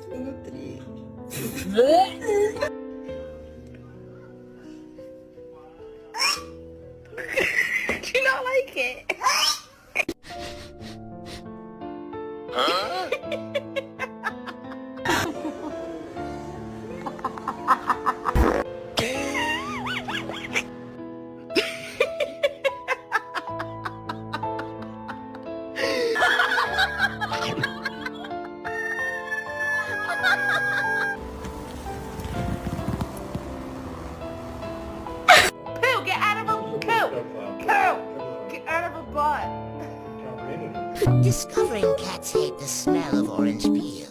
tô nutrida. Do you not like it? Pooh, get out of her. Pooh, get out of her butt. Discovering cats hate the smell of orange peel.